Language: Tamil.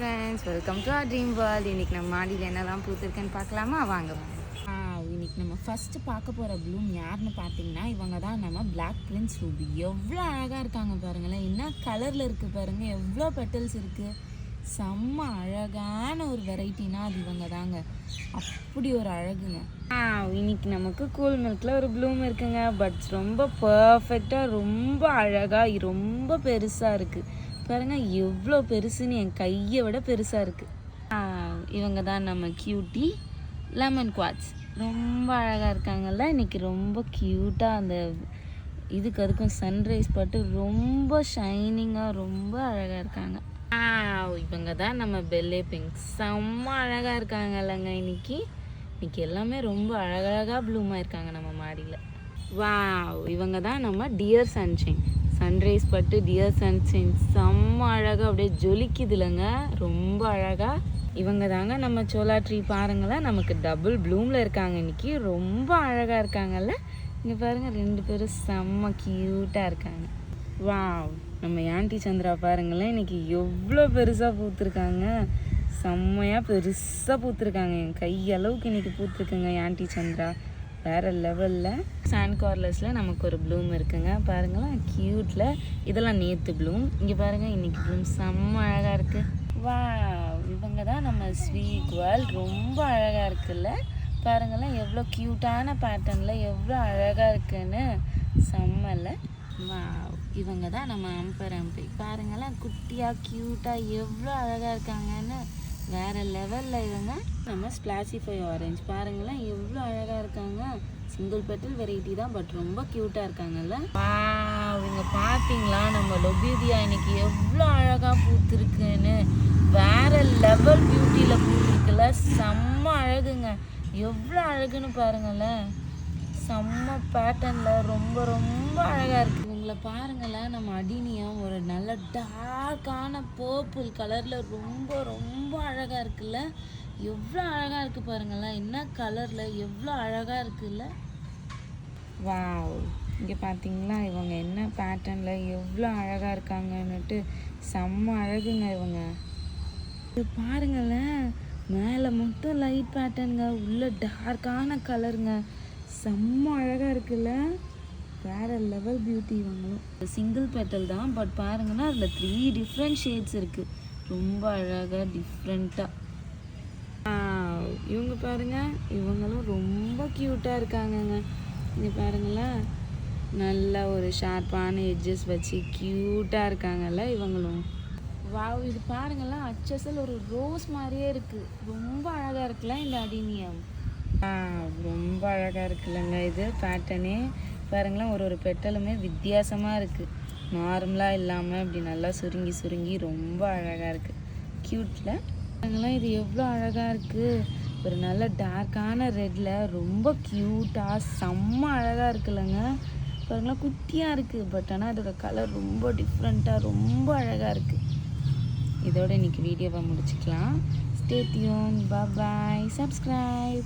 Friends, welcome to our dream world. இன்றைக்கி நம்ம மாடியில் என்னெல்லாம் பூத்துருக்குன்னு பார்க்கலாமா? வாங்க வாங்க. இன்னைக்கு நம்ம ஃபஸ்ட்டு பார்க்க போகிற ப்ளூம் யாருன்னு பார்த்தீங்கன்னா, இவங்க தான் நம்ம பிளாக் பிரின்ஸ் ரூபி. எவ்வளோ அழகாக இருக்காங்க பாருங்களேன். என்ன கலரில் இருக்குது பாருங்கள், எவ்வளோ பெட்டல்ஸ் இருக்குது. செம்ம அழகான ஒரு வெரைட்டினா அது இவங்க தாங்க. அப்படி ஒரு அழகுங்க. இன்னைக்கு நமக்கு கூல் மில்கில் ஒரு ப்ளூம் இருக்குங்க. பட் ரொம்ப பர்ஃபெக்டாக, ரொம்ப அழகாக, ரொம்ப பெருசாக இருக்குது பாருங்கள். எவ்வளோ பெருசுன்னு என் கையை விட பெருசாக இருக்குது. இவங்க தான் நம்ம கியூட்டி லெமன் குவாட்ஸ். ரொம்ப அழகாக இருக்காங்கல்ல. இன்றைக்கி ரொம்ப க்யூட்டாக அந்த அதுக்கும் சன்ரைஸ் பட்டு ரொம்ப ஷைனிங்காக ரொம்ப அழகாக இருக்காங்க. இவங்க தான் நம்ம பெல்லே பிங்க். செம்ம அழகாக இருக்காங்க இல்லைங்க. இன்னைக்கு எல்லாமே ரொம்ப அழகழகாக ப்ளூமாக இருக்காங்க நம்ம மாடியில். இவங்க தான் நம்ம டியர் சன்ஷைன். சன்ரைஸ் பட்டு டியர் சன்ஷைன் செம்ம அழகாக அப்படியே ஜொலிக்குது இல்லைங்க, ரொம்ப அழகாக. இவங்க தாங்க நம்ம சோலா ட்ரீ. பாருங்களேன், நமக்கு டபுள் ப்ளூமில் இருக்காங்க இன்றைக்கி. ரொம்ப அழகாக இருக்காங்கல்ல. இங்கே பாருங்கள், ரெண்டு பேரும் செம்ம க்யூட்டாக இருக்காங்க. நம்ம ஆண்டி சந்திரா பாருங்களேன், இன்றைக்கி எவ்வளோ பெருசாக பூத்துருக்காங்க. செம்மையாக பெருசாக பூத்துருக்காங்க. என் கையளவுக்கு இன்றைக்கி பூத்துருக்குங்க ஆண்டி சந்திரா. வேறு லெவலில். சாண்ட் கார்லர்ஸில் நமக்கு ஒரு ப்ளூம் இருக்குங்க. பாருங்களேன், க்யூட்டில். இதெல்லாம் நேற்று ப்ளூம். இங்கே பாருங்கள், இன்றைக்கி ப்ளூம் செம்ம அழகாக இருக்குது. இவங்க தான் நம்ம ஸ்வீட் வேர்ல்ட். ரொம்ப அழகாக இருக்குல்ல. பாருங்களேன், எவ்வளோ க்யூட்டான பேட்டர்னில் எவ்வளோ அழகாக இருக்குன்னு. செம்மல்ல. இவங்க தான் நம்ம அம்பை. பாருங்களேன், குட்டியாக க்யூட்டாக எவ்வளோ அழகாக இருக்காங்கன்னு. வேறு லெவலில். இவங்க நம்ம ஸ்பிளாசிஃபை ஆரஞ்சு. பாருங்களேன், எவ்வளோ அழகாக இருக்காங்க. சிங்கிள் பெட்டல் வெரைட்டி தான், பட் ரொம்ப க்யூட்டாக இருக்காங்கல்ல. இவங்க பார்த்தீங்களா, நம்ம லொபீதியா இன்னைக்கு எவ்வளோ அழகாக பூத்துருக்குன்னு. வேறு லெவல் பியூட்டியில் பூத்துருக்குல்ல. செம்ம அழகுங்க. எவ்வளோ அழகுன்னு பாருங்களேன். செம்ம பேட்டர்னில் ரொம்ப ரொம்ப அழகாக இருக்குது. இவங்களை பாருங்களேன், நம்ம அடினியம் ஒரு நல்ல டார்க்கான பர்பிள் கலரில் ரொம்ப ரொம்ப அழகாக இருக்குல்ல. எவ்வளோ அழகாக இருக்குது பாருங்களேன். என்ன கலரில் எவ்வளோ அழகாக இருக்குல்ல. இங்கே பார்த்தீங்களா, இவங்க என்ன பேட்டர்னில் எவ்வளோ அழகாக இருக்காங்கன்னுட்டு. செம்ம அழகுங்க இவங்க. இது பாருங்களேன், மேலே மட்டும் லைட் பேட்டர்னுங்க, உள்ள டார்க்கான கலருங்க. செம்ம அழகாக இருக்குல்ல. வேறு லெவல் பியூட்டி. இவங்களும் சிங்கிள் பெட்டல் தான், பட் பாருங்கன்னா அதில் 3 டிஃப்ரெண்ட் ஷேட்ஸ் இருக்குது. ரொம்ப அழகாக டிஃப்ரெண்ட்டாக. இவங்க பாருங்கள், இவங்களும் ரொம்ப க்யூட்டாக இருக்காங்கங்க. இங்கே பாருங்களேன், நல்லா ஒரு ஷார்ப்பான எட்ஜஸ் வச்சு க்யூட்டாக இருக்காங்கல்ல இவங்களும். இது பாருங்களேன், அச்சசல் ஒரு ரோஸ் மாதிரியே இருக்குது. ரொம்ப அழகாக இருக்குல்ல இந்த அடினியம். ரொம்ப அழகாக இருக்குல்லங்க இது பேட்டர்னே. பாருங்களேன், ஒரு பெட்டலுமே வித்தியாசமாக இருக்குது. நார்மலாக இல்லாமல் இப்படி நல்லா சுருங்கி ரொம்ப அழகாக இருக்குது. க்யூட்டில். பாருங்களேன், இது எவ்வளோ அழகாக இருக்குது. ஒரு நல்ல டார்க்கான ரெட்டில் ரொம்ப க்யூட்டாக செம்ம அழகாக இருக்குல்லங்க. பாருங்களேன், குட்டியாக இருக்குது, பட் ஆனால் அதோட கலர் ரொம்ப டிஃப்ரெண்ட்டாக ரொம்ப அழகாக இருக்குது. இதோட இன்றைக்கி வீடியோவை முடிச்சுக்கலாம். Stay tuned. பாய். சப்ஸ்கிரைப்.